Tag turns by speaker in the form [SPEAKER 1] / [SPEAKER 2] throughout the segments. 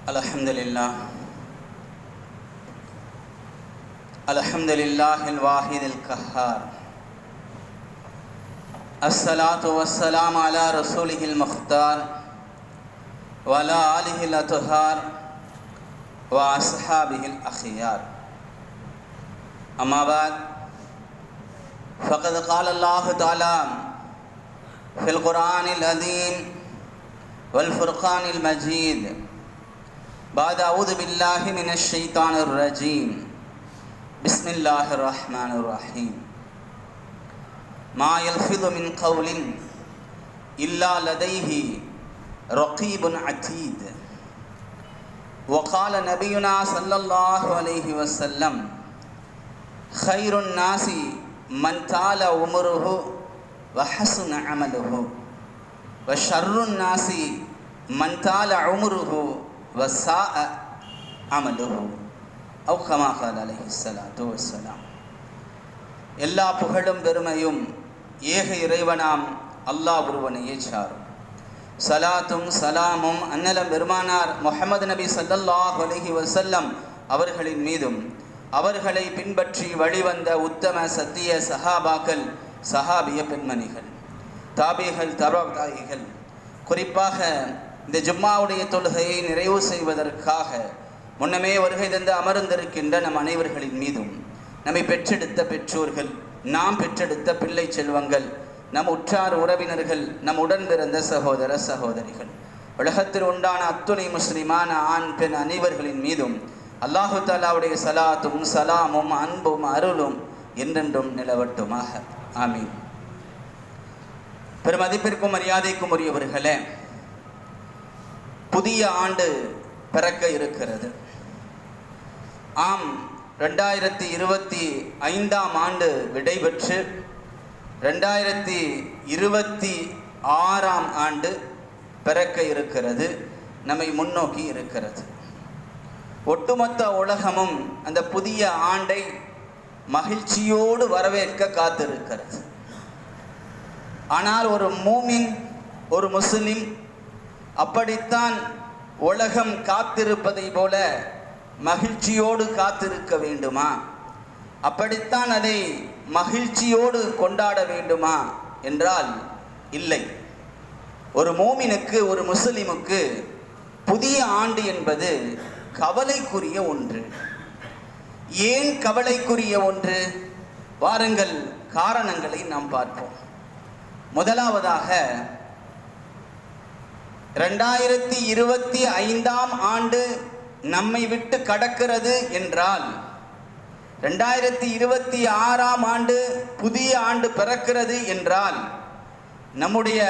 [SPEAKER 1] Alhamdulillahil wahidil qahhar. As-salatu was-salam ala rasulihil mukhtar wa ala alihil athhar wa ashabihil akhyar. Amma ba'd, faqad qala Allah ta'ala fil Qur'anil azim wal furqanil majid ba'da a'udhu billahi minash shaitanir rajim. Bismillahir rahmanir rahim. Ma yalfidhu min qawlin illa ladayhi raqibun atid. Wa qala nabiyyuna sallallahu alayhi wa sallam, khairun nasi man tala umruhu wa hasuna amaluhu wa sharrun nasi man tala umruhu wa sa'a amaluhu. எல்லா புகழும் பெருமையும் ஏக இறைவனாம் அல்லாஹ் ஒருவனையே சாரும். சலாத்தும் சலாமும் அன்னலம் பெருமானார் முஹம்மது நபி ஸல்லல்லாஹு அலைஹி வஸல்லம் அவர்களின் மீதும் அவர்களை பின்பற்றி வழிவந்த உத்தம சத்திய சஹாபாக்கள், சஹாபிய பெண்மணிகள், தாபிகள், தபதாயிகள், குறிப்பாக இந்த ஜும்மாவுடைய தொழுகையை நிறைவு செய்வதற்காக முன்னமே வருகை தந்து அமர்ந்திருக்கின்ற நம் அனைவர்களின் மீதும், நம்மை பெற்றெடுத்த பெற்றோர்கள், நாம் பெற்றெடுத்த பிள்ளை செல்வங்கள், நம் உற்றார் உறவினர்கள், நம் உடன் பிறந்த சகோதர சகோதரிகள், உலகத்தில் உண்டான அத்துணை முஸ்லிமான ஆண் பெண் அனைவர்களின் மீதும் அல்லாஹு தஆலாவுடைய சலாத்தும் சலாமும் அன்பும் அருளும் என்றென்றும் நிலவட்டுமாக. ஆமீன். பெருமதிப்பிற்கும் மரியாதைக்கும் உரியவர்களே, புதிய ஆண்டு பிறக்க இருக்கிறது. ஆம், 2025ஆம் ஆண்டு விடைபெற்று 2026ஆம் ஆண்டு பிறக்க இருக்கிறது, நம்மை முன்னோக்கி இருக்கிறது. ஒட்டுமொத்த உலகமும் அந்த புதிய ஆண்டை மகிழ்ச்சியோடு வரவேற்க காத்திருக்கிறது. ஆனால் ஒரு மூமின், ஒரு முஸ்லிம் அப்படித்தான் உலகம் காத்திருப்பதை போல மகிழ்ச்சியோடு காத்திருக்க வேண்டுமா? அப்படித்தான் அதை மகிழ்ச்சியோடு கொண்டாட வேண்டுமா என்றால் இல்லை. ஒரு மூமினுக்கு, ஒரு முஸ்லிமுக்கு புதிய ஆண்டு என்பது கவலைக்குரிய ஒன்று. ஏன் கவலைக்குரிய ஒன்று? வாருங்கள், காரணங்களை நாம் பார்ப்போம். முதலாவதாக, 2025ஆம் ஆண்டு நம்மை விட்டு கடக்கிறது என்றால், 2026ஆம் ஆண்டு புதிய ஆண்டு பிறக்கிறது என்றால், நம்முடைய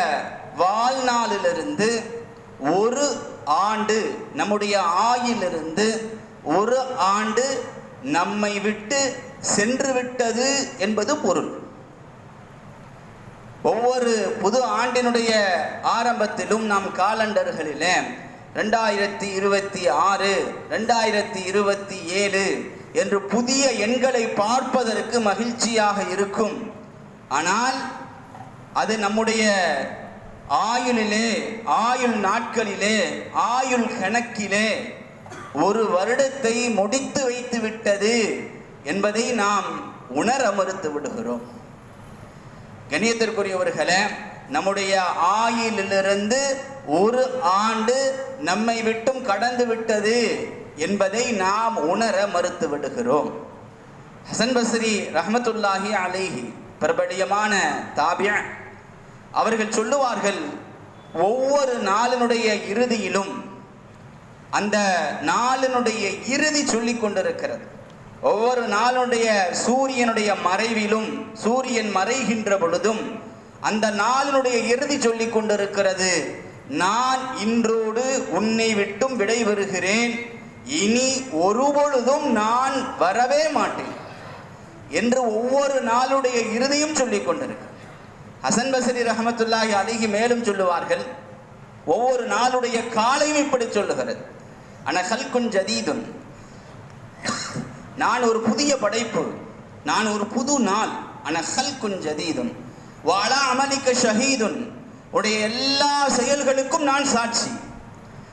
[SPEAKER 1] வாழ்நாளிலிருந்து ஒரு ஆண்டு, நம்முடைய ஆயிலிருந்து ஒரு ஆண்டு நம்மை விட்டு சென்று விட்டது என்பது பொருள். ஒவ்வொரு புது ஆண்டினுடைய ஆரம்பத்திலும் நாம் காலண்டர்களிலே 2026, 2027 என்று புதிய எண்களை பார்ப்பதற்கு மகிழ்ச்சியாக இருக்கும். ஆனால் அது நம்முடைய ஆயுளிலே, ஆயுள் நாட்களிலே, ஆயுள் கணக்கிலே ஒரு வருடத்தை முடித்து வைத்து விட்டது என்பதை நாம் உணர மறுத்து விடுகிறோம். கண்ணியத்திற்குரியவர்களே, நம்முடைய ஆயுளிலிருந்து ஒரு ஆண்டு நம்மை விட்டும் கடந்து விட்டது என்பதை நாம் உணர மறுத்து விடுகிறோம். ஹசன் பஸ்ரி ரஹ்மத்துல்லாஹி அலைஹி, பிரபலியமான தாபிஅ, அவர்கள் சொல்லுவார்கள், ஒவ்வொரு நாளினுடைய இறுதியிலும் அந்த நாளினுடைய இறுதி சொல்லிக் கொண்டிருக்கிறது. ஒவ்வொரு நாளுடைய சூரியனுடைய மறைவிலும், சூரியன் மறைகின்ற பொழுதும் அந்த நாளினுடைய இறுதி சொல்லிக் கொண்டிருக்கிறது, நான் இன்றோடு உன்னை விட்டும் விடைபெறுகிறேன், இனி ஒருபொழுதும் நான் வரவே மாட்டேன் என்று ஒவ்வொரு நாளுடைய இறுதியும் சொல்லிக் கொண்டிருக்கிறது. ஹசன் பஸ்ரி ரஹ்மத்துல்லாஹி அலைஹி மேலும் சொல்லுவார்கள், ஒவ்வொரு நாளுடைய காலையும் இப்படி சொல்லுகிறது, அன ஹல்குன் ஜதீதுன், நான் ஒரு புதிய படைப்பு, நான் ஒரு புது நாள். அன ஹல்குன் ஜதீதுன் வஅலா அமலிக ஷஹீதுன், உடைய எல்லா செயல்களுக்கும் நான் சாட்சி.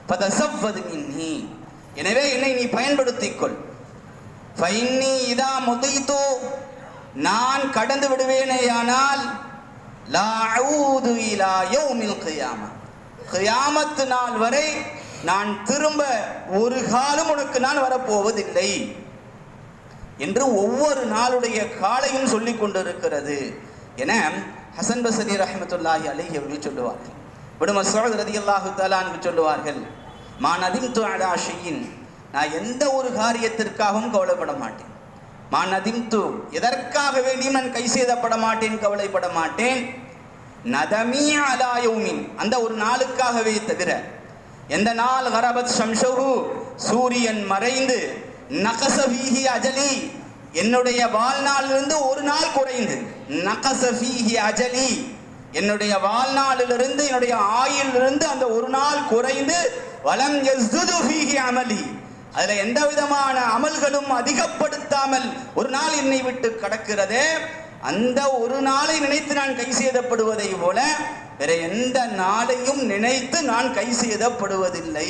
[SPEAKER 1] ஃபதஸவ்வது மின்னி, எனவே என்னை நீ பயன்படுத்திக் கொள். ஃபஇன்னி இதா முதிது, நான் கடந்து விடுவேனேயானால் லா அஊது இலா யௌமில் கியாமா, கியாமத் நாள் வரை நான் திரும்ப ஒரு காலம் உனக்கு நான் வரப்போவதில்லை என்று ஒவ்வொரு நாளுடைய காலையும் சொல்லிக் கொண்டிருக்கிறது என ஹசன் பஸ்ரி ரஹ்மத்துல்லாஹி அலைஹி அவர்கள் சொல்லுவார்கள். இப்னு மஸ்ஊத் ரலியல்லாஹு தஆலா அன்ஹு சொல்லுவார்கள், மா நதிம்து அலா ஷைஇன், நான் எந்த ஒரு காரியத்திற்காகவும் கவலைப்பட மாட்டேன். மா நதிம்து, எதற்காக வேண்டியும் நான் கை செய்தப்பட மாட்டேன், கவலைப்பட மாட்டேன். நதமி அலா யௌமின், அந்த ஒரு நாளுக்காகவே தவிர. எந்த நாள் கரபத் ஷம்ஸுஹு, சூரியன் மறைந்து, நகஸ ஃபீஹி அஜலி, என்னுடைய வாழ்நாளிலிருந்து ஒரு நாள் குறைந்து, நகஸ ஃபீஹி அஜலி, என்னுடைய வாழ்நாளிலிருந்து என்னுடைய ஆயுளிலிருந்து அந்த ஒரு நாள் குறைந்து, வலம் யஸ்துது ஃபீஹி அமலி, அதுல எந்த விதமான அமல்களும் அதிகப்படுத்தாமல் ஒரு நாள் என்னை விட்டு கடக்கிறதே, அந்த ஒரு நாளை நினைத்து நான் கை செய்தப்படுவதை போல வேற எந்த நாளையும் நினைத்து நான் கை செய்தப்படுவதில்லை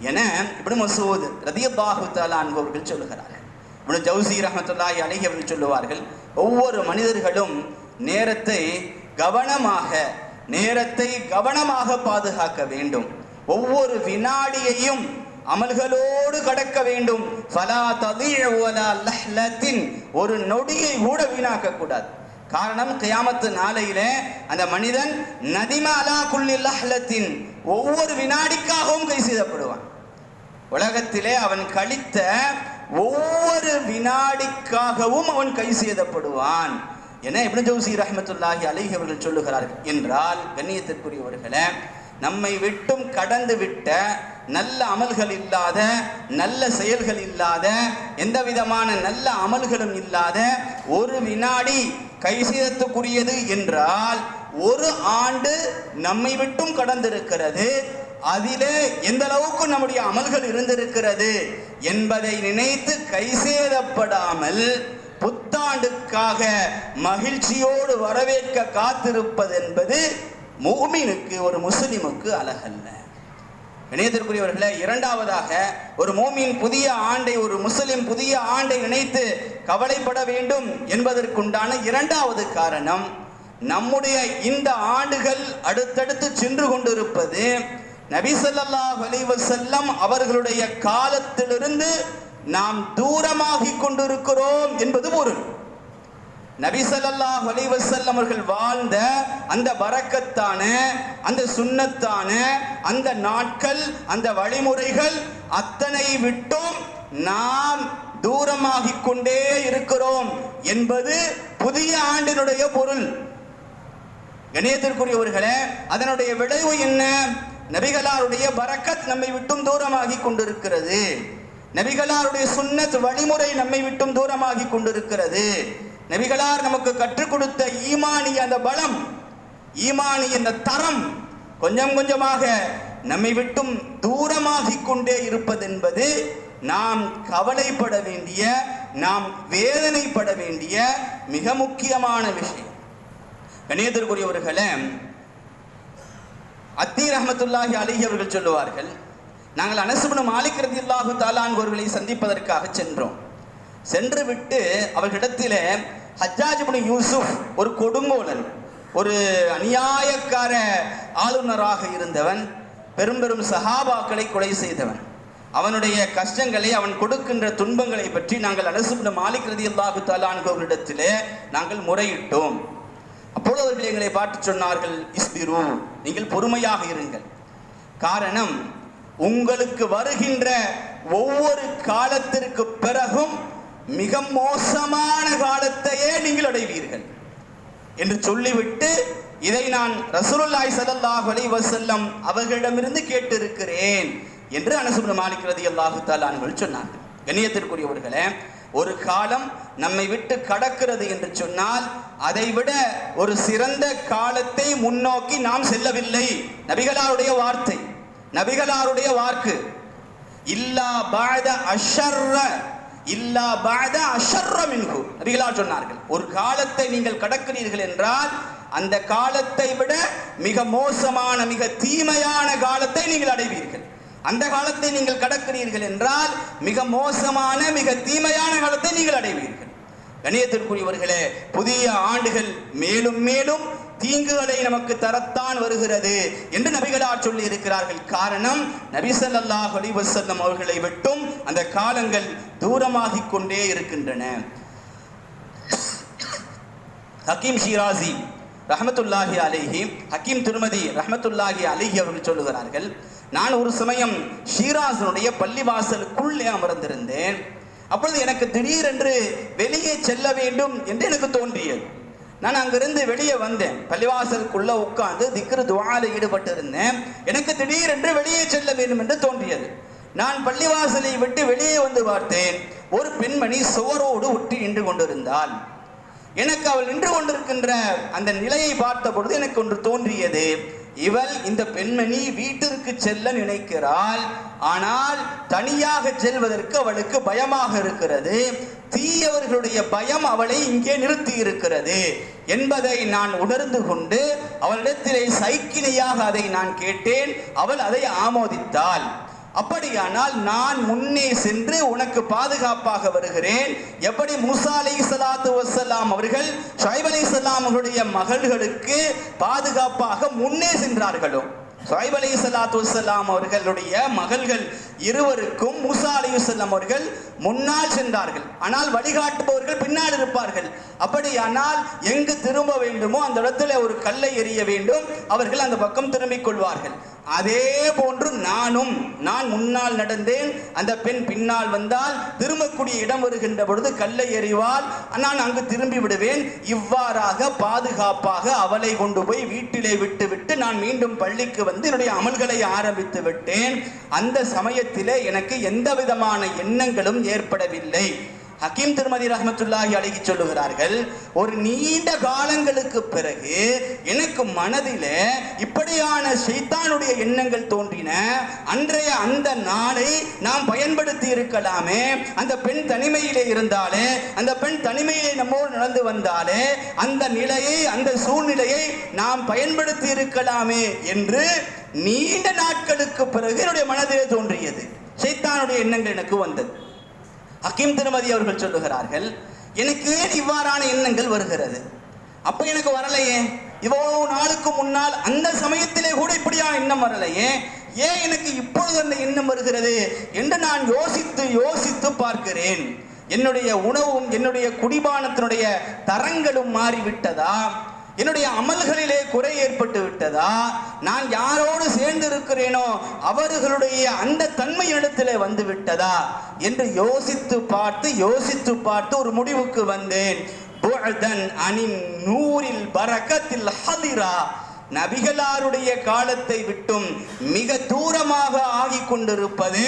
[SPEAKER 1] என இப்னு மஸ்ஊத் ரலியல்லாஹு தஆலா அன்ஹு அவர்கள் சொல்லுகிறார்கள். இப்னு ஜௌஸி ரஹ்மத்துல்லாஹி அலைஹி அவர்கள் சொல்லுவார்கள், ஒவ்வொரு மனிதர்களும் நேரத்தை கவனமாக பாதுகாக்க வேண்டும். ஒவ்வொரு வினாடியையும் அமல்களோடு கடக்க வேண்டும். ஃபலா ததீஉ வலா லஹ்லத்தின், ஒரு நொடியை கூட வீணாக்க கூடாது. காரணம், கியாமத்து நாளையிலே அந்த மனிதன் நதிம அலா குல்லி லஹ்லத்தின், ஒவ்வொரு வினாடிக்காகவும் கை செய்யப்படுவான். உலகத்திலே அவன் கழித்த ஒவ்வொரு வினாடிக்காகவும் அவன் கை செய்யப்படுவான் என இப்னு ஜௌஸி ரஹ்மத்துல்லாஹி அலைஹி அவர்கள் சொல்லுகிறார்கள். என்றால் கண்ணியத்திற்குரியவர்களே, நம்மை விட்டும் கடந்து விட்ட நல்ல அமல்கள் இல்லாத, நல்ல செயல்கள் இல்லாத, எந்த விதமான நல்ல அமல்களும் இல்லாத ஒரு வினாடி கை செய்தத்துக்குரியது என்றால் ஒரு ஆண்டு நம்மை விட்டும் கடந்திருக்கிறது. அதிலே எந்த அளவுக்கு நம்முடைய அமல்கள் இருந்திருக்கிறது என்பதை நினைத்து கை சேதப்படாமல் புத்தாண்டுக்காக மகிழ்ச்சியோடு வரவேற்க காத்திருப்பது என்பது முஃமினுக்கு, ஒரு முஸ்லிமுக்கு அழகல்ல. இணையத்திற்குரியவர்களே, இரண்டாவதாக ஒரு மோமின் புதிய ஆண்டை, ஒரு முஸ்லிம் புதிய ஆண்டை நினைத்து கவலைப்பட வேண்டும் என்பதற்குண்டான இரண்டாவது காரணம், நம்முடைய இந்த ஆண்டுகள் அடுத்தடுத்து சென்று கொண்டிருப்பது நபி ஸல்லல்லாஹு அலைஹி வஸல்லம் அவர்களுடைய காலத்திலிருந்து நாம் தூரமாகிக் கொண்டிருக்கிறோம் என்பது பொருள். நபி ஸல்லல்லாஹு அலைஹி வஸல்லம் அவர்கள் வாழ்ந்த அந்த பரக்கத்தான, அந்த சுன்னத்தான அந்த நாட்கள், அந்த வழிமுறைகள் அத்தனை விட்டும் நாம் தூரமாகிக் கொண்டே இருக்கிறோம் என்பது புதிய ஆண்டினுடைய பொருள். கணியத்திற்குரியவர்களே, அதனுடைய விளைவு என்ன? நபிகளாருடைய பரக்கத் நம்மை விட்டும் தூரமாகிக் கொண்டிருக்கிறது. நபிகளாருடைய சுன்னத் வழிமுறை நம்மை விட்டும் தூரமாகிக் கொண்டிருக்கிறது. நபிகளார் நமக்கு கற்றுக் கொடுத்த ஈமானிய அந்த பலம், ஈமானிய அந்த தரம் கொஞ்சம் கொஞ்சமாக நம்மை விட்டும் தூரமாகிக் கொண்டே இருப்பது என்பது நாம் கவலைப்பட வேண்டிய, நாம் வேதனைப்பட வேண்டிய மிக முக்கியமான விஷயம். கணியத்திற்குரியவர்களே, அத்தி ரஹ்மத்துல்லாஹி அலைஹி அவர்கள் சொல்லுவார்கள், நாங்கள் அனஸ் இப்னு மாலிக் ரலியல்லாஹு தஆலா அன்ஹு அவர்களை சந்திப்பதற்காக சென்றோம். சென்று விட்டு அவர்களிடத்திலே ஹஜ்ஜாஜ் இப்னு யூசுப், ஒரு கொடுங்கோலன், ஒரு அநியாயக்கார ஆளுநராக இருந்தவன், பெரும் பெரும் சஹாபாக்களை கொலை செய்தவன், அவனுடைய கஷ்டங்களை, அவன் கொடுக்கின்ற துன்பங்களை பற்றி நாங்கள் அனஸ் இப்னு மாலிக் ரலியல்லாஹு தஆலா அன்ஹு அவர்களிடத்திலே நாங்கள் முறையிட்டோம். அப்பொழுது அவர்கள் எங்களை பார்த்து சொன்னார்கள், இஸ்பிரு, நீங்கள் பொறுமையாக இருங்கள். காரணம், உங்களுக்கு வருகின்ற ஒவ்வொரு காலத்திற்கு பிறகும் மிக மோசமான காலத்தையே நீங்கள் அடைவீர்கள் என்று சொல்லிவிட்டு, இதை நான் ரசூலுல்லாஹி ஸல்லல்லாஹு அலைஹி வஸல்லம் அவர்களிடமிருந்து கேட்டிருக்கிறேன் என்று அனஸ் இப்னு மாலிக் ரலியல்லாஹு தஆலா அன்ஹு சொன்னார்கள். கண்ணியத்திற்குரியவர்களே, ஒரு காலம் நம்மை விட்டு கடக்கிறது என்று சொன்னால் அதைவிட ஒரு சிறந்த காலத்தை முன்னோக்கி நாம் செல்லவில்லை. நபிகளாருடைய வார்த்தை, நபிகளாருடைய வாக்கு, இல்லா பஅத அஷர்ர, இல்லா பஅத அஷர்ர மின்ஹு. நபிகளார் சொன்னார்கள், ஒரு காலத்தை நீங்கள் கடக்கிறீர்கள் என்றால் அந்த காலத்தை விட மிக மோசமான, மிக தீமையான காலத்தை நீங்கள் அடைவீர்கள். அந்த காலத்தை நீங்கள் கடக்கிறீர்கள் என்றால் மிக மோசமான மிக தீமையான காலத்தை நீங்கள் அடைவீர்கள். கண்ணியத்திற்குரியவர்களே, புதிய ஆண்டுகள் மேலும் மேலும் தீங்குகளை நமக்கு தரத்தான் வருகிறது என்று நபிகளார் சொல்லி இருக்கிறார்கள். காரணம், நபி ஸல்லல்லாஹு அலைஹி வஸல்லம் அவர்களை விட்டும் அந்த காலங்கள் தூரமாகிக் கொண்டே இருக்கின்றன. ஹக்கீம் ஷிராசி ரஹ்மத்துல்லாஹி அலைஹி, ஹக்கீம் திருமதி ரஹ்மத்துல்லாஹி அலைஹி அவர்கள் சொல்லுகிறார்கள், நான் ஒரு சமயம் ஷிராஸினுடைய பள்ளிவாசலுக்குள்ளே அமர்ந்திருந்தேன். அப்பொழுது எனக்கு திடீரென்று வெளியே செல்ல வேண்டும் என்று எனக்கு தோன்றியது. நான் அங்கிருந்து வெளியே வந்தேன். பள்ளிவாசலுக்குள்ள உட்கார்ந்து திக்ரு துஆல ஈடுபட்டு இருந்தேன். எனக்கு திடீரென்று வெளியே செல்ல வேண்டும் என்று தோன்றியது. நான் பள்ளிவாசலை விட்டு வெளியே வந்து பார்த்தேன். ஒரு பெண்மணி சுவரோடு ஒட்டி நின்று கொண்டிருந்தாள். எனக்கு அவள் நின்று கொண்டிருக்கின்ற அந்த நிலையை பார்த்த பொழுது எனக்கு ஒன்று தோன்றியது. இவள், இந்த பெண்மணி வீட்டிற்கு செல்ல நினைக்கிறாள், ஆனால் தனியாக செல்வதற்கு அவளுக்கு பயமாக இருக்கிறது. தீயவர்களுடைய பயம் அவளை இங்கே நிறுத்தி இருக்கிறது என்பதை நான் உணர்ந்து கொண்டு அவளிடத்திலே சைக்கிணையாக அதை நான் கேட்டேன். அவள் அதை ஆமோதித்தாள். அப்படியானால் நான் முன்னே சென்று உனக்கு பாதுகாப்பாக வருகிறேன். எப்படி மூசா அலைஹிஸ்ஸலாத்து வஸ்ஸலாம் அவர்கள் ஷுஐப் அலைஹிஸ்ஸலாம் அவர்களுடைய மகள்களுக்கு பாதுகாப்பாக முன்னே சென்றார்களோ, ஷுஐப் அலைஹிஸ்ஸலாத்து வஸ்ஸலாம் அவர்களுடைய மகள்கள் இருவருக்கும் மூசா அலைஹிஸ்ஸலாம் அவர்கள் முன்னால் சென்றார்கள், ஆனால் வழிகாட்டுபவர்கள் பின்னால் இருப்பார்கள். அப்படியானால் எங்கு திரும்ப வேண்டுமோ அந்த இடத்துல ஒரு கல்லை எறிய வேண்டும், அவர்கள் அந்த பக்கம் திரும்பிக் கொள்வார்கள். அதே போன்று நான் முன்னால் நடந்தேன், அந்த பெண் பின்னால் வந்தால் திரும்பக்கூடிய இடம் வருகின்ற பொழுது கல்லை எறிவாள், நான் அங்கு திரும்பி விடுவேன். இவ்வாறாக பாதுகாப்பாக அவளை கொண்டு போய் வீட்டிலே விட்டு நான் மீண்டும் பள்ளிக்கு வந்து என்னுடைய அமல்களை ஆரம்பித்து விட்டேன். அந்த சமயத்திலே எனக்கு எந்த விதமான எண்ணங்களும் ஏற்படவில்லை. ஹக்கீம் திருமதி ரஹ்மத்துல்லாஹி அலைஹி சொல்லுகிறார்கள், ஒரு நீண்ட காலங்களுக்கு பிறகு எனக்கு மனதிலே இப்படியான ஷைத்தானுடைய எண்ணங்கள் தோன்றின. அன்றைய அந்த நாளை நாம் பயன்படுத்தி இருக்கலாமே, அந்த பெண் தனிமையிலே இருந்தாலே, அந்த பெண் தனிமையிலே நம்மோடு நடந்து வந்தாலே, அந்த நிலையை, அந்த சூழ்நிலையை நாம் பயன்படுத்தி இருக்கலாமே என்று நீண்ட நாட்களுக்கு பிறகு என்னுடைய மனதிலே தோன்றியது. ஷைத்தானுடைய எண்ணங்கள் எனக்கு வந்தது. ஹக்கீம் திருமதி அவர்கள் சொல்லுகிறார்கள், எனக்கு ஏன் இவ்வாறான எண்ணங்கள் வருகிறது? அப்ப எனக்கு வரலையே, இவ்வளவு நாளுக்கு முன்னால் அந்த சமயத்திலே கூட இப்படியான எண்ணம் வரலையே, ஏன் எனக்கு இப்பொழுது அந்த எண்ணம் வருகிறது என்று நான் யோசித்து பார்க்கிறேன். என்னுடைய உணவும் என்னுடைய குடிபானத்தினுடைய தரங்களும் மாறிவிட்டதா? என்னுடைய அமல்களிலே குறை ஏற்பட்டு விட்டதா? நான் யாரோடு சேர்ந்து இருக்கிறேனோ அவர்களுடைய அந்த தன்மை இடத்திலே வந்து விட்டதா என்று யோசித்து பார்த்து ஒரு முடிவுக்கு வந்தேன். புஅதன் அனின் நூரில் பரக்கத்தில் ஹதிரா, நபிகளாருடைய காலத்தை விட்டும் மிக தூரமாக ஆகிக் கொண்டிருப்பது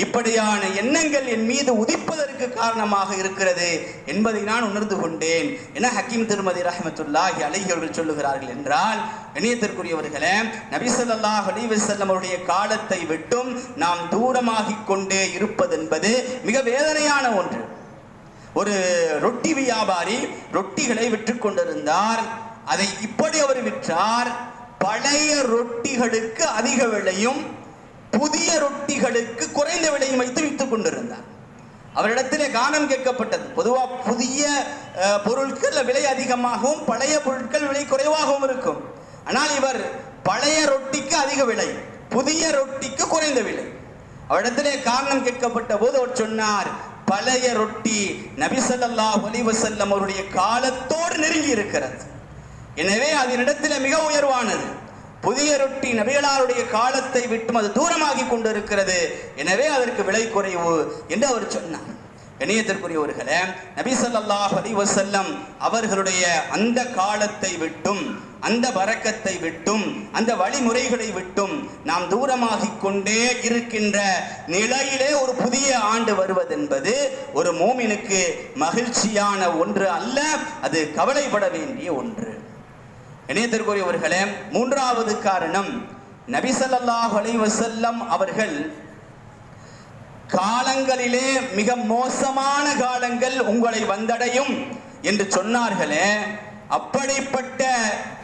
[SPEAKER 1] இப்படியான எண்ணங்கள் என் மீது உதிப்பதற்கு காரணமாக இருக்கிறது என்பதை நான் உணர்ந்து கொண்டேன் என ஹக்கீம் திருமதி ரஹ்மத்துல்லாஹி அலைஹி அவர்கள் சொல்லுகிறார்கள். என்றால் கண்ணியத்திற்குரியவர்களே, நபி ஸல்லல்லாஹு அலைஹி வஸல்லம் அவருடைய காலத்தை விட்டும் நாம் தூரமாகிக் கொண்டே இருப்பது என்பது மிக வேதனையான ஒன்று. ஒரு ரொட்டி வியாபாரி ரொட்டிகளை விற்று கொண்டிருந்தார். அதை இப்படி அவர் விற்றார், பழைய ரொட்டிகளுக்கு அதிக விலையும் புதிய ரொட்டிகளுக்கு குறைந்த விலையும் வைத்து விற்றுக் கொண்டிருந்தார். அவரிடத்திலே காரணம் கேட்கப்பட்டது. பொதுவாக புதிய பொருட்கள் விலை அதிகமாகவும் பழைய பொருட்கள் விலை குறைவாகவும் இருக்கும். ஆனால் இவர் பழைய ரொட்டிக்கு அதிக விலை, புதிய ரொட்டிக்கு குறைந்த விலை. அவரிடத்திலே காரணம் கேட்கப்பட்ட போது அவர் சொன்னார், பழைய ரொட்டி நபி ஸல்லல்லாஹு அலைஹி வஸல்லம் அவருடைய காலத்தோடு நெருங்கி இருக்கிறது, எனவே அதனிடத்தில் மிக உயர்வானது. புதிய ரொட்டி நபிகளாருடைய காலத்தை விட்டும் அது தூரமாகி கொண்டிருக்கிறது, எனவே அதற்கு விலை குறைவு என்று அவர் சொன்னார். கண்ணியத்திற்குரியவர்களே, நபி ஸல்லல்லாஹு அலைஹி வஸல்லம் அவர்களுடைய அந்த காலத்தை விட்டும் அந்த பரக்கத்தை விட்டும் அந்த வழிமுறைகளை விட்டும் நாம் தூரமாகிக் கொண்டே இருக்கின்ற நிலையிலே ஒரு புதிய ஆண்டு வருவதென்பது ஒரு மூமினுக்கு மகிழ்ச்சியான ஒன்று அல்ல, அது கவலைப்பட வேண்டிய ஒன்று. இணையத்திற்குரியவர்களே, மூன்றாவது காரணம், நபி ஸல்லல்லாஹு அலைஹி வஸல்லம் அவர்கள் காலங்களிலே மிக மோசமான காலங்கள் உங்களை வந்தடையும் என்று சொன்னார்களே, அப்படிப்பட்ட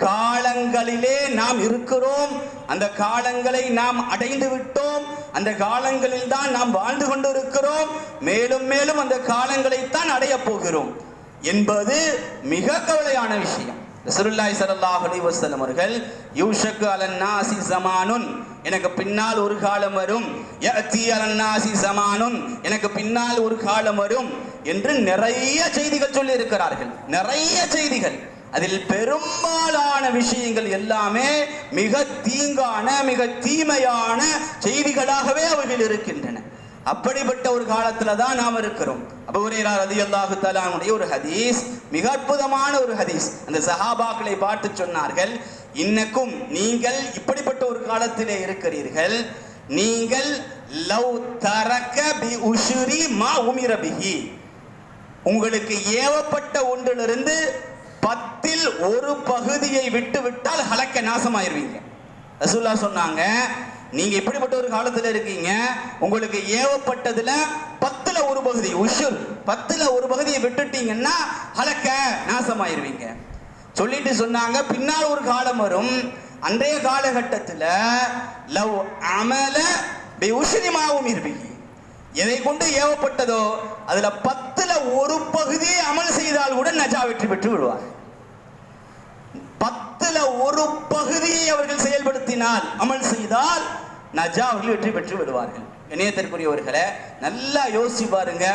[SPEAKER 1] காலங்களிலே நாம் இருக்கிறோம். அந்த காலங்களை நாம் அடைந்து விட்டோம். அந்த காலங்களில் தான் நாம் வாழ்ந்து கொண்டு இருக்கிறோம். மேலும் மேலும் அந்த காலங்களைத்தான் அடைய போகிறோம் என்பது மிக கவலையான விஷயம். ரசூலுல்லாஹி ஸல்லல்லாஹு அலைஹி வஸல்லம் அவர்கள் யூஷக்கு அலன்னாசி ஸமானுன், எனக்கு பின்னால் ஒரு காலம் வரும், யஅதி அலன்னாசி ஸமானுன், எனக்கு பின்னால் ஒரு காலம் வரும் என்று நிறைய செய்திகள் சொல்லி இருக்கிறார்கள். நிறைய செய்திகள். அதில் பெரும்பாலான விஷயங்கள் எல்லாமே மிக தீங்கான, மிக தீமையான செய்திகளாகவே அவைகள் இருக்கின்றன. அப்படிப்பட்ட ஒரு காலத்துல தான் நாம் இருக்கிறோம். அபூ ஹுரைரா ரலியல்லாஹு தஆலா அன்ஹுடைய ஒரு ஹதீஸ், மிக அற்புதமான ஒரு ஹதீஸ். அந்த சஹாபாக்களை பார்த்து சொன்னார்கள், இன்னக்கும் நீங்கள் இப்படிப்பட்ட ஒரு காலத்திலே இருக்கிறீர்கள், நீங்கள் லவ் தரக பி உஷ்ரி மா உமிர பிஹி, உங்களுக்கு ஏவப்பட்ட ஒன்றிலிருந்து 10ல் ஒரு பகுதியை விட்டு விட்டால் ஹலக்க நாசமாயிருவீங்க. ரசூலுல்லாஹ் சொன்னாங்க, நீங்க இப்படிப்பட்ட ஒரு காலத்துல இருக்கீங்க, உங்களுக்கு ஏவப்பட்டதுல 10ல் ஒரு பகுதி உஷுர், 10ல் ஒரு பகுதியை விட்டுட்டீங்கன்னா ஹலக்க நாசமாயிருவீங்க. சொல்லிட்டு சொன்னாங்க, பின்னால் ஒரு காலம் வரும், அன்றைய காலகட்டத்தில் லவ் அமல பி உஷ்ரி மா உமிர் பிஹி, எதை கொண்டு ஏவப்பட்டதோ அதுல 10ல் ஒரு பகுதியை அமல் செய்தால் கூட நஜா வெற்றி பெற்று விடுவார். 10ல் ஒரு பகுதியை அவர்கள் செயல்படுத்தினால், அமல் செய்தால் நஜா அவர்கள் வெற்றி பெற்று விடுவார்கள். இணையத்திற்குரியவர்களை நல்லா யோசிச்சு பாருங்க.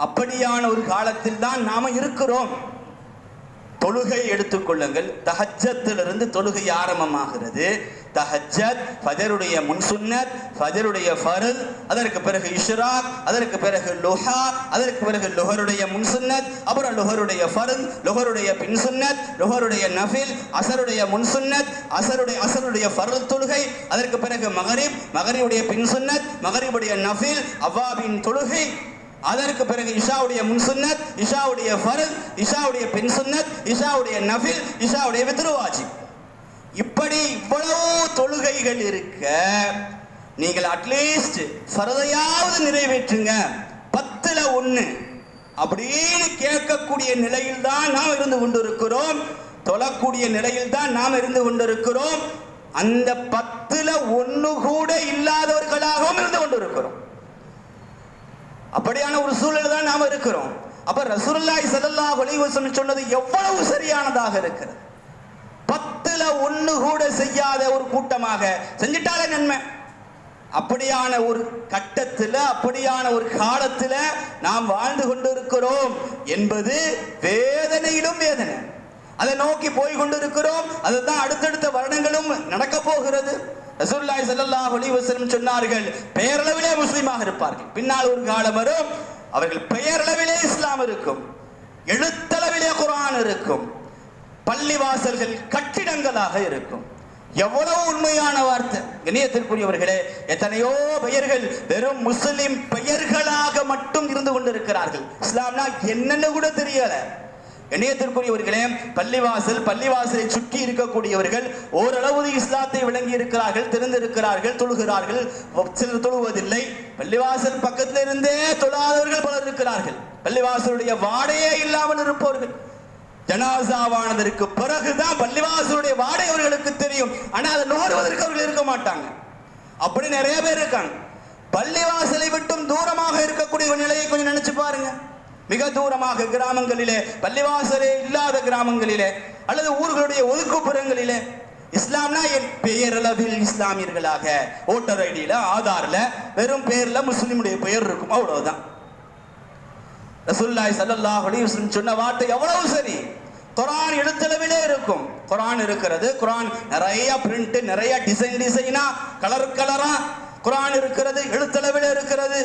[SPEAKER 1] அப்படியான ஒரு காலத்தில் தான் நாம இருக்கிறோம். தொழுகை எடுத்துக்கொள்ளுங்கள். தஹஜ்ஜத்திலிருந்து தொழுகை ஆரம்பமாகிறது. தஹஜ்ஜத், ஃபஜருடைய முன்சுன்னத், ஃபஜருடைய ஃபர்த், அதற்கு பிறகு இஷ்ராக், அதற்கு பிறகு லுஹா, அதற்கு பிறகு லுஹருடைய முன்சுன்னத், அப்புறம் லுஹருடைய ஃபர்த், லுஹருடைய பின்சுன்னத், லுஹருடைய நஃபில், அஸருடைய முன்சுன்னத், அஸருடைய ஃபர்த் தொழுகை, அதற்கு பிறகு மகரிப், மகரிபுடைய பின்சுன்னத், மகரிபுடைய நஃபில், அவ்வாபின் தொழுகை, அதற்கு பிறகு இஷாவுடைய முன்சுன்னத், இஷாவுடைய ஃபர்த், இஷாவுடைய பின்சுன்னத், இஷாவுடைய நஃபில், இஷாவுடைய வித்ரு வாஜிப். இப்படி இவ்வளவு தொழுகைகள் இருக்க, நீங்கள் அட்லீஸ்ட் ஃபர்தையாவது நிறைவேற்றுங்க, 10ல் 1 அப்படின்னு கேட்கக்கூடிய நிலையில் தான் நாம் இருந்து கொண்டிருக்கிறோம். தொழக்கூடிய நிலையில் தான் நாம் இருந்து கொண்டிருக்கிறோம். அந்த 10ல் 1 கூட இல்லாதவர்களாகவும் இருந்து கொண்டிருக்கிறோம். அப்படியான ஒரு சூழல் தான் நாம் இருக்கிறோம். அப்ப ரசூலுல்லாஹி ஸல்லல்லாஹு அலைஹி வஸல்லம் சொன்னது எவ்வளவு சரியானதாக இருக்கிறது. 10ல் 1 கூட செய்யாத ஒரு கூட்டமாக செஞ்சிட்டாலே நன்மை. அப்படியான ஒரு கட்டத்தில், அப்படியான ஒரு காலத்தில் நாம் வாழ்ந்து கொண்டிருக்கிறோம் என்பது வேதனையிலும் வேதனை. அதை நோக்கி போய் கொண்டிருக்கிறோம். அதுதான் அடுத்தடுத்த வருடங்களும் நடக்க போகிறது. ரசூலுல்லாஹி ஸல்லல்லாஹு அலைஹி வஸல்லம் சொன்னார்கள், பெயரளவிலே முஸ்லிமாக இருப்பார்கள். பின்னால் ஒரு காலம் வரும், அவர்கள் பெயரளவிலே இஸ்லாம் இருக்கும், எழுத்தளவிலே குர்ஆன் இருக்கும், பள்ளிவாசல்கள் கட்டிடங்களாக இருக்கும். எவ்வளவு உண்மையான வார்த்தை. கண்ணியத்திற்குரியவர்களே, எத்தனையோ பெயர்கள் வெறும் முஸ்லிம் பெயர்களாக மட்டும் இருந்து கொண்டிருக்கிறார்கள். இஸ்லாம்னா என்னன்னு கூட தெரியல. இணையத்திற்குரியவர்களே, பள்ளிவாசலை சுற்றி இருக்கக்கூடியவர்கள் ஓரளவு இஸ்லாத்தை விளங்கி இருக்கிறார்கள், தெரிந்திருக்கிறார்கள், தொழுகிறார்கள், சிலர் தொழுவதில்லை. பள்ளிவாசல் பக்கத்தில் இருந்தே தொழாதவர்கள் பலர் இருக்கிறார்கள். பள்ளிவாசலுடைய வாடையே இல்லாமல் இருப்பவர்கள். ஜனாசாவானதற்கு பிறகுதான் பள்ளிவாசலுடைய வாடை அவர்களுக்கு தெரியும். ஆனால் அதை நோடுவதற்கு அவர்கள் இருக்க மாட்டாங்க. அப்படி நிறைய பேர் இருக்காங்க. பள்ளிவாசலை விட்டும் தூரமாக இருக்கக்கூடிய நிலையை கொஞ்சம் நினைச்சு பாருங்க. மிக தூரமாக கிராமங்களிலே, பள்ளிவாசலே இல்லாத கிராமங்களிலே, அல்லது ஊர்களுடைய ஒதுக்குப்புறங்களிலே இஸ்லாம்னா என் பெயரளவில் இஸ்லாமியர்களாக ஓட்டர் ஐடியில, ஆதார்ல வெறும் பெயர்ல முஸ்லிமுடைய பெயர் இருக்கும், அவ்வளவுதான். ரசூலுல்லாஹி ஸல்லல்லாஹு அலைஹி வஸல்லம் சொன்ன வார்த்தை எவ்வளவு சரி. குர்ஆன் எழுத்தளவிலே இருக்கும். குர்ஆன் இருக்கிறது. குர்ஆன் நிறைய பிரிண்ட், நிறைய டிசைனா, கலரா குர்ஆன் இருக்கிறது, எழுத்தளவிலே இருக்கிறது.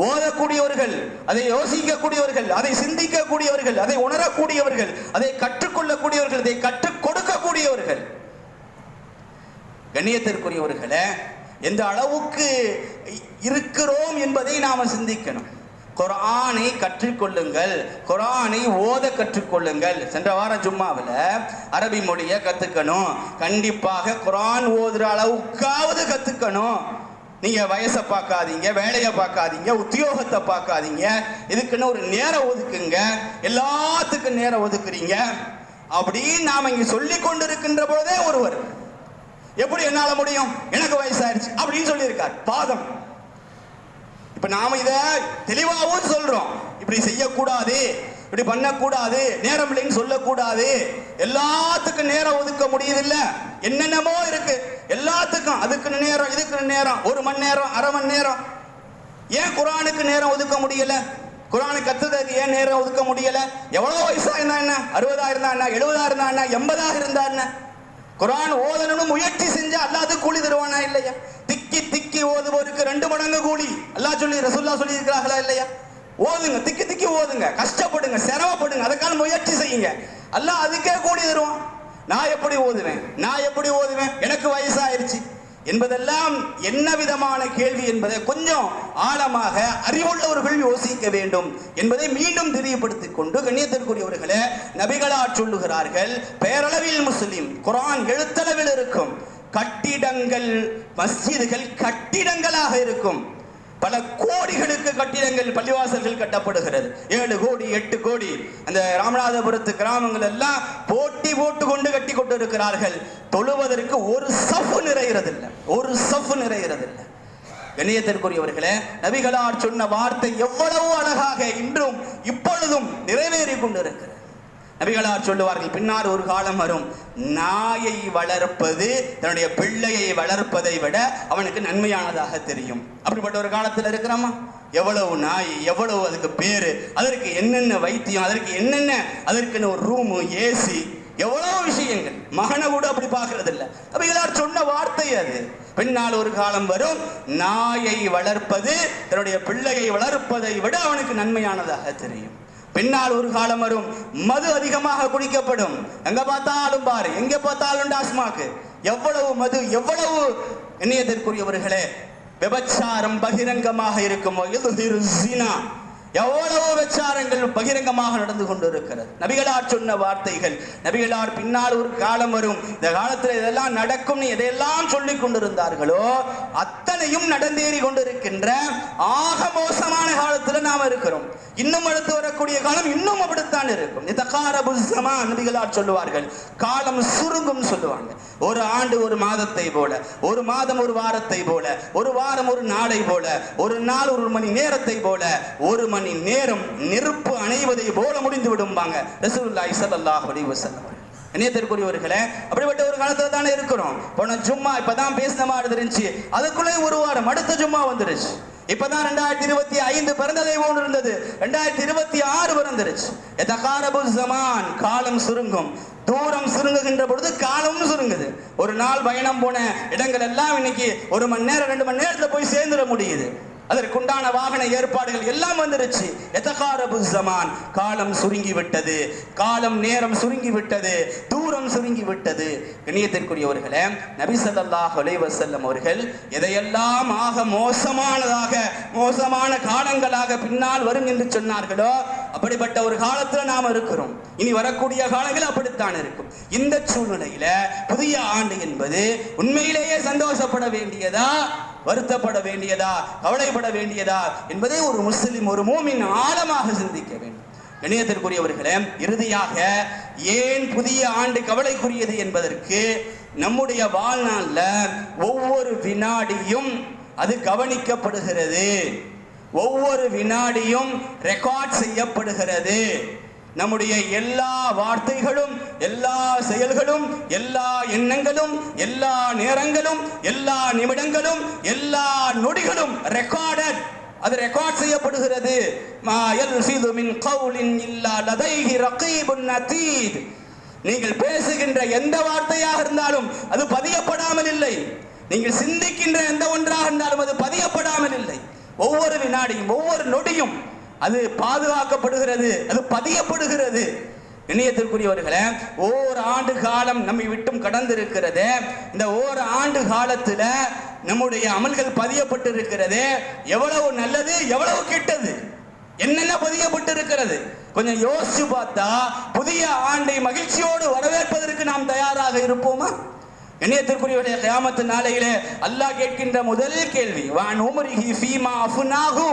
[SPEAKER 1] ஓதக்கூடியவர்கள், அதை யோசிக்கக்கூடியவர்கள், அதை சிந்திக்கக்கூடியவர்கள், அதை உணரக்கூடியவர்கள், அதை கற்றுக்கொள்ளக்கூடியவர்கள், அதை கற்றுக் கொடுக்கக்கூடியவர்கள். கண்ணியத்திற்குரியவர்களே, எந்த அளவுக்கு இருக்கிறோம் என்பதை நாம சிந்திக்கணும். குர்ஆனை கற்றுக்கொள்ளுங்கள், குர்ஆனை ஓத கற்றுக்கொள்ளுங்கள். சென்ற வாரம் ஜும்மாவில் அரபி மொழியை கத்துக்கணும். கண்டிப்பாக குர்ஆன் ஓதுற அளவுக்காவது கத்துக்கணும். நீங்க வயசை பார்க்காதீங்க, வேலையை பார்க்காதீங்க, உத்தியோகத்தை பார்க்காதீங்க. இதுக்குன்னு ஒரு நேரம் ஒதுக்குங்க. எல்லாத்துக்கும் நேரம் ஒதுக்குறீங்க. அப்படின்னு நாம இங்க சொல்லிக் கொண்டிருக்கின்ற பொழுதே ஒருவர் எப்படி என்னால முடியும், எனக்கு வயசாயிருச்சு அப்படின்னு சொல்லி இருக்கார். பாதம். இப்ப நாம இத தெளிவாகவும் சொல்றோம், இப்படி செய்யக்கூடாது, இப்படி பண்ணக்கூடாது, நேரம் இல்லைன்னு சொல்லக்கூடாது. எல்லாத்துக்கும் நேரம் ஒதுக்க முடியுது இல்ல, என்னென்னமோ இருக்கு எல்லாத்துக்கும். அதுக்கு நேரம், இதுக்கு நேரம், 1 மணி நேரம், அரை மணி நேரம். ஏன் குர்ஆனுக்கு நேரம் ஒதுக்க முடியல? குர்ஆனை கத்துறதுக்கு ஏன் நேரம் ஒதுக்க முடியல? எவ்வளவு வயசா இருந்தா என்ன, 60 இருந்தா என்ன, 70 இருந்தா என்ன, 80 இருந்தா என்ன? குர்ஆன் ஓதணும்னு முயற்சி செஞ்சா அல்லாஹ் அது கூலி தருவானா இல்லையா? திக்கி திக்கி ஓதுவோருக்கு 2 மடங்கு கூலி அல்லாஹ் சொல்லி ரசூலுல்லாஹ் சொல்லி இருக்கிறார்களா இல்லையா? ஓதுங்க, திக்கி திக்கி ஓதுங்க, கஷ்டப்படுங்க, சிரமப்படுங்க, அதுக்கான முயற்சி செய்யுங்க, அல்லாஹ் அதுக்கே கூலி தருவான். நான் எப்படி ஓதுவேன், எனக்கு வயசாயிருச்சு என்பதெல்லாம் என்ன விதமான கேள்வி என்பதை கொஞ்சம் ஆழமாக அறிவுள்ளவர்கள் யோசிக்க வேண்டும் என்பதை மீண்டும் தெரியப்படுத்திக் கொண்டு, கண்ணியத்திற்குரியவர்களே, நபிகளார் சொல்லுகிறார்கள், பெயரளவில் முஸ்லிம், குர்ஆன் எழுத்தளவில் இருக்கும். கட்டிடங்கள், மஸ்ஜிதுகள் கட்டிடங்களாக இருக்கும். பல கோடிகளுக்கு கட்டிடங்கள், பள்ளிவாசல்கள் கட்டப்படுகிறது. 7 கோடி 8 கோடி. அந்த ராமநாதபுரத்து கிராமங்கள் எல்லாம் போட்டி போட்டு கொண்டு கட்டி கொண்டு இருக்கிறார்கள். தொழுவதற்கு ஒரு சஃப் நிறைகிறதில்லை. கண்ணியத்திற்குரியவர்களே, நபிகளார் சொன்ன வார்த்தை எவ்வளவு அழகாக இன்றும் இப்பொழுதும் நிறைவேறி கொண்டிருக்கிறது. நபிகளார் சொல்லுவார்கள், பின்னால் ஒரு காலம் வரும், நாயை வளர்ப்பது தன்னுடைய பிள்ளையை வளர்ப்பதை விட அவனுக்கு நன்மையானதாக தெரியும். அப்படிப்பட்ட ஒரு காலத்தில் இருக்கிறோமா? எவ்வளவு நாய், எவ்வளவு அதுக்கு பேரு, அதற்கு என்னென்ன வைத்தியம், அதற்குன்னு ஒரு ரூமு, ஏசி, எவ்வளவு விஷயங்கள். மகனை கூட அப்படி பார்க்கறது இல்லை. நபிகளார் சொன்ன வார்த்தை அது. பின்னால் ஒரு காலம் வரும், நாயை வளர்ப்பது தன்னுடைய பிள்ளையை வளர்ப்பதை விட அவனுக்கு நன்மையானதாக தெரியும். பின்னால் ஒரு காலம் வரும், மது அதிகமாக குடிக்கப்படும். எங்க பார்த்தாலும் பாரு, எங்க பார்த்தாலும் டாஸ்மாக். எவ்வளவு மது, எவ்வளவு கண்ணியத்திற்குரியவர்களே, விபச்சாரம் பகிரங்கமாக இருக்கும். எவ்வளவு விபச்சாரங்கள் பகிரங்கமாக நடந்து கொண்டிருக்கிறது. நபிகளார் சொன்ன வார்த்தைகள். நபிகளார் பின்னால் ஒரு காலம் வரும், இந்த காலத்தில் இதெல்லாம் நடக்கும் எதையெல்லாம் சொல்லிக் கொண்டிருந்தார்களோ அத்தனையும் நடந்தேறி கொண்டிருக்கின்ற ஆக மோசமான காலத்தில் நாம் இருக்கிறோம். இன்னும் அடுத்து வரக்கூடிய காலம் இன்னும் அப்படித்தான் இருக்கும். நபிகளார் சொல்லுவார்கள், காலம் சுருங்கும் சொல்லுவாங்க. ஒரு ஆண்டு ஒரு மாதத்தை போல, ஒரு மாதம் ஒரு வாரத்தை போல, ஒரு வாரம் ஒரு நாளை போல, ஒரு நாள் ஒரு மணி நேரத்தை போல, ஒரு மணி நேரம் நெருப்பு அணைவதை போல முடிந்து விடும்பாங்க ரசூலுல்லாஹி ஸல்லல்லாஹு அலைஹி வஸல்லம். கண்ணியத்திற்குரியவர்களே, அப்படிப்பட்ட ஒரு காலத்துல தானே இருக்கிறோம். போன ஜும்மா இப்பதான் பேசின மாதிரி இருந்துச்சு, அதுக்குள்ளே ஒரு வாரம் அடுத்த ஜும்மா வந்துருச்சு. இப்பதான் 2025 பிறந்ததை போன்று இருந்தது, 2026 பிறந்துருச்சு. காலம் சுருங்கும். தூரம் சுருங்குகின்ற பொழுது காலமும் சுருங்குது. ஒரு நாள் பயணம் போன இடங்கள் எல்லாம் இன்னைக்கு 1 மணி நேரம் 2 மணி நேரத்துல போய் சேர்ந்துட முடியுது. அதற்குண்டான வாகன ஏற்பாடுகள் எல்லாம் வந்துருச்சு. காலம் சுருங்கி விட்டது, காலம் நேரம் சுருங்கி விட்டது, தூரம் சுருங்கி விட்டது. கண்ணியத்திற்குரியவர்களே, நபி ஸல்லல்லாஹு அலைஹி வஸல்லம் அவர்கள் எதையெல்லாம் ஆக மோசமான காலங்களாக பின்னால் வரும் என்று சொன்னார்களோ அப்படிப்பட்ட ஒரு காலத்துல நாம் இருக்கிறோம். இனி வரக்கூடிய காலங்கள் அப்படித்தான் இருக்கும். இந்த சூழ்நிலையில புதிய ஆண்டு என்பது உண்மையிலேயே சந்தோஷப்பட வேண்டியதா, வருத்தப்பட வேண்டியதா, கவலைப்பட வேண்டியதா என்பதை ஒரு முஸ்லிம், ஒரு மூமின் ஆழமாக சிந்திக்க வேண்டும். கண்ணியத்திற்குரியவர்களே, இறுதியாக ஏன் புதிய ஆண்டு கவலைக்குரியது என்பதற்கு நம்முடைய வாழ்நாள்ல ஒவ்வொரு வினாடியும் அது கவனிக்கப்படுகிறது, ஒவ்வொரு வினாடியும் ரெக்கார்ட் செய்யப்படுகிறது. நம்முடைய எல்லா வார்த்தைகளும், எல்லா செயல்களும், எல்லா எண்ணங்களும், எல்லா நேரங்களும், எல்லா நிமிடங்களும், எல்லா நொடிகளும் ரெக்கார்டட், அது ரெக்கார்ட் செய்யப்படுகிறது. நீங்கள் பேசுகின்ற எந்த வார்த்தையாக இருந்தாலும் அது பதியப்படாமல் இல்லை. நீங்கள் சிந்திக்கின்ற எந்த ஒன்றாக இருந்தாலும் அது பதியப்படாமல் இல்லை. ஒவ்வொரு வினாடியும், ஒவ்வொரு நொடியும் அது பாதுகாக்கப்படுகிறது, அது பதியப்படுகிறது. இணையத்திற்குரியவர்களே, ஓர் ஆண்டு காலம் நம்மை விட்டும் கடந்திருக்கிறது. இந்த ஓர் ஆண்டு காலத்துல நம்முடைய அமல்கள் பதியப்பட்டு இருக்கிறது. எவ்வளவு நல்லது, எவ்வளவு கெட்டது, என்னென்ன பதியப்பட்டு இருக்கிறது கொஞ்சம் யோசிச்சு பார்த்தா புதிய ஆண்டை மகிழ்ச்சியோடு வரவேற்பதற்கு நாம் தயாராக இருப்போமா? இணையத்திற்குரியவருடைய கியாமத்து நாளையிலே அல்லாஹ் கேட்கின்ற முதல் கேள்வி, வான் உம்ரிஹி ஃபீமா அஃப்னாஹு,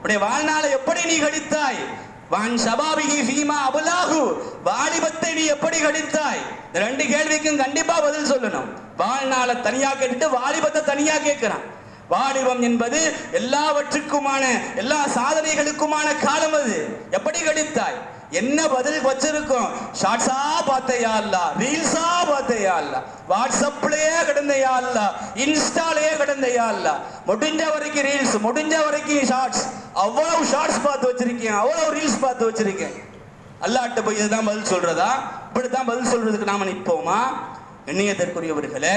[SPEAKER 1] உடைய வாழ்நாளை எப்படி நீ கழித்தாய், வான் ஷபாபிஹி ஃபீமா அபுலாஹு, வாலிபத்தை நீ எப்படி கழித்தாய்? இந்த ரெண்டு கேள்விக்கும் கண்டிப்பா பதில் சொல்லணும். வாழ்நாளை தனியா கேட்டுட்டு வாலிபத்தை தனியா கேட்கிறான். வாலிபம் என்பது எல்லாவற்றுக்குமான, எல்லா சாதனைகளுக்குமான காலம். அது எப்படி கழித்தாய்? என்ன பதில் வச்சிருக்கோம்? ஷார்ட்ஸா பார்த்தையா இல்ல, ரீல்ஸா பார்த்தையா இல்ல, வாட்ஸ்அப்லயே கிடந்தையா இல்ல, இன்ஸ்டாலயே கிடந்தையா இல்ல, முடிஞ்ச வரைக்கும் ரீல்ஸ், முடிஞ்ச வரைக்கும் ஷார்ட்ஸ், அவ்வளவு ஷார்ட்ஸ் பார்த்து வச்சிருக்கேன், அவ்வளவு ரீல்ஸ் பார்த்து வச்சிருக்கேன். அல்லாஹ்ட்ட போய் இதுதான் பதில் சொல்றதா? இப்படித்தான் பதில் சொல்றதுக்கு நாம நிற்போமா? எண்ணியதற்குரியவர்களே,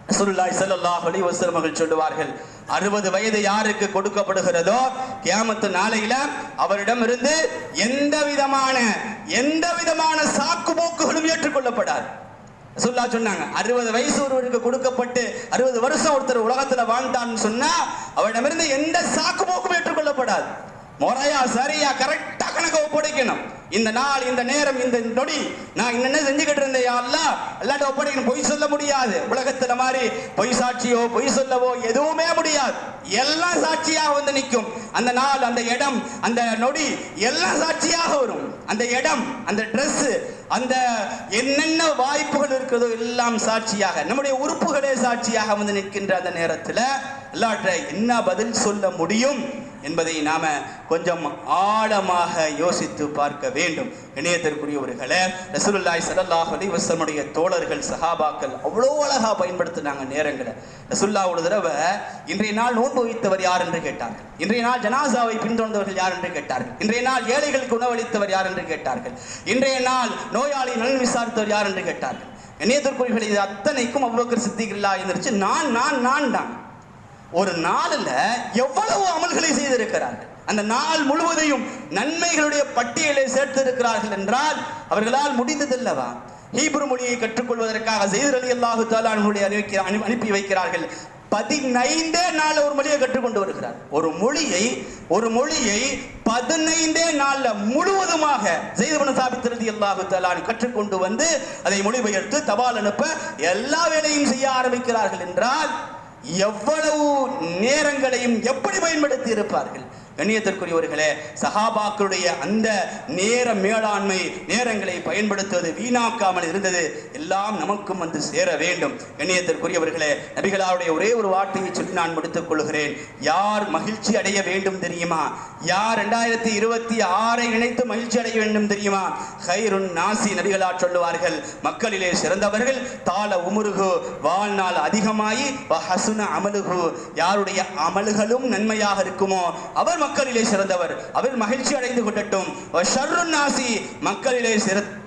[SPEAKER 1] ரசூலுல்லாஹி ஸல்லல்லாஹு அலைஹி வஸல்லம் அவர்கள் சொல்லுவார்கள், 60 வயது யாருக்கு கொடுக்கப்படுகிறதோ கியாமத்து நாளையில அவரிடம் இருந்து எந்த விதமான சாக்கு போக்குகளும் ஏற்றுக்கொள்ளப்படாது. ரசூலுல்லாஹ் சொன்னாங்க, 60 வயசு ஒருவருக்கு கொடுக்கப்பட்டு 60 வருஷம் ஒருத்தர் உலகத்துல வாழ்ந்தான்னு சொன்னா அவரிடமிருந்து எந்த சாக்கு போக்கும் ஏற்றுக்கொள்ளப்படாது. முறையா சரியா கரெக்டா கணக்க ஒப்படைக்கணும். இந்த நாள், இந்த நேரம், இந்த நொடி நான் என்ன செஞ்சுக்கிட்டு இருந்தேன் அல்லாட்ட ஒப்படைக்கணும். பொய் சொல்ல முடியாது. உலகத்துல மாதிரி பொய் சாட்சியோ பொய் சொல்லவோ எதுவுமே முடியாது. எல்லாம் சாட்சியாக வந்து நிற்கும். அந்த நாள், அந்த இடம், அந்த நொடி எல்லாம் சாட்சியாக வரும். அந்த இடம், அந்த ட்ரெஸ், அந்த என்னென்ன வாய்ப்புகள் இருக்கிறதோ எல்லாம் சாட்சியாக, நம்முடைய உறுப்புகளே சாட்சியாக வந்து நிற்கின்ற அந்த நேரத்தில் அல்லாட்ட என்ன பதில் சொல்ல முடியும் என்பதை நாம கொஞ்சம் ஆழமாக யோசித்து பார்க்க வேண்டும். இணையத்திற்குரியவர்களே, ரசூலுல்லாஹி ஸல்லல்லாஹு அலைஹி வஸல்லம் தோழர்கள், சஹாபாக்கள் அவ்வளோ அழகா பயன்படுத்தினாங்க நேரங்களை. ரசூலுல்லாஹ் ஒரு தடவை இன்றைய நாள் நோன்பு வைத்தவர் யார் என்று கேட்டார்கள். இன்றைய நாள் ஜனாசாவை பின்தொடர்ந்தவர்கள் யார் என்று கேட்டார்கள். இன்றைய நாள் ஏழைகளுக்கு உணவளித்தவர் யார் என்று கேட்டார்கள். இன்றைய நாள் நோயாளி நலன் விசாரித்தவர் யார் என்று கேட்டார்கள். இணையத்திற்குரியவர்கள் இது அத்தனைக்கும் அபூபக்கர் சித்திக் ரலியல்லாஹு அன்ஹு இருந்துச்சு. நான் தான். ஒரு நாளில் எவ்வளவு அமல்களை செய்திருக்கிறார்கள். அந்த நாள் முழுவதையும் நன்மைகளுடைய பட்டியலை சேர்த்திருக்கிறார்கள் என்றால் அவர்களால் முடிந்ததில்லவா? ஹீப்ரு மொழியை கற்றுக்கொள்வதற்காக ஸைத் ரலியல்லாஹு தஆலா அனுப்பி வைக்கிறார்கள். 15 நாள் ஒரு மொழியை கற்றுக்கொண்டு வருகிறார். ஒரு மொழியை 15 நாள்ல முழுவதுமாக ஸைத் இப்னு சாபித் ரலியல்லாஹு தஆலா கற்றுக்கொண்டு வந்து அதை மொழிபெயர்த்து தபால் அனுப்ப எல்லா வேலையும் செய்ய ஆரம்பிக்கிறார்கள் என்றால் எவ்வளவு நேரங்களையும் எப்படி பயன்படுத்தி இருப்பார்கள். கண்ணியத்திற்குரியவர்களே, சஹாபாக்களுடைய அந்த நேர மேலாண்மை, நேரங்களை பயன்படுத்துவது, வீணாக்காமல் இருந்தது எல்லாம் நமக்கும் வந்து சேர வேண்டும். கண்ணியத்திற்குரியவர்களே, நபிகளாருடைய ஒரே ஒரு வார்த்தையை சொல்லி நான் முடித்துக் கொள்கிறேன். யார் மகிழ்ச்சி அடைய வேண்டும் தெரியுமா? யார் 2026 நினைத்து மகிழ்ச்சி அடைய வேண்டும் தெரியுமா? ஹைருன் நாசி, நபிகளார் சொல்லுவார்கள், மக்களிலே சிறந்தவர்கள் தால உமுருகு, வாழ்நாள் அதிகமாகி வஹசுன அமலுகு, யாருடைய அமல்களும் நன்மையாக இருக்குமோ அவர் மக்களிலே சிறந்தவர், அவர் மகிழ்ச்சி அடைந்து கொள்ளட்டும். ஷர்ருன் நாசி, மக்களிலே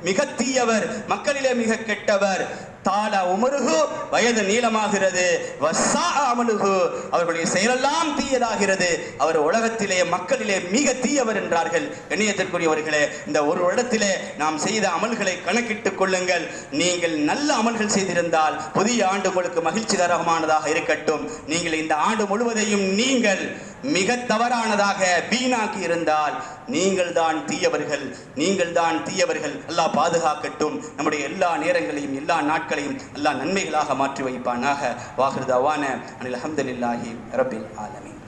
[SPEAKER 1] மிக தீயவர், மக்களிலே மிக கெட்டவர். தால உமருகு, வயது நீளமாகிறது. வஸா அமலுகு, அவர்களுடைய செயலெல்லாம் தீயதாகிறது. அவர் உலகத்திலே மக்களிலே மிக தீயவர் என்றார்கள். கண்ணியத்திற்குரியவர்களே, இந்த ஒரு இடத்திலே நாம் செய்த அமல்களை கணக்கிட்டுக் கொள்ளுங்கள். நீங்கள் நல்ல அமல்கள் செய்திருந்தால் புதிய ஆண்டு உங்களுக்கு மகிழ்ச்சிகரமானதாக இருக்கட்டும். நீங்கள் இந்த ஆண்டு முழுவதையும் நீங்கள் மிக தவறானதாக வீணாக்கி இருந்தால் நீங்கள் தான் தீயவர்கள். அல்லாஹ் பாதுகாக்கட்டும். நம்முடைய எல்லா நேரங்களையும் எல்லா நாட்களையும் அல்லாஹ் நன்மைகளாக மாற்றி வைப்பானாக. வாஹிர் தவானா அனில் ஹம்துலில்லாஹி ரப்பில் ஆலமீன்.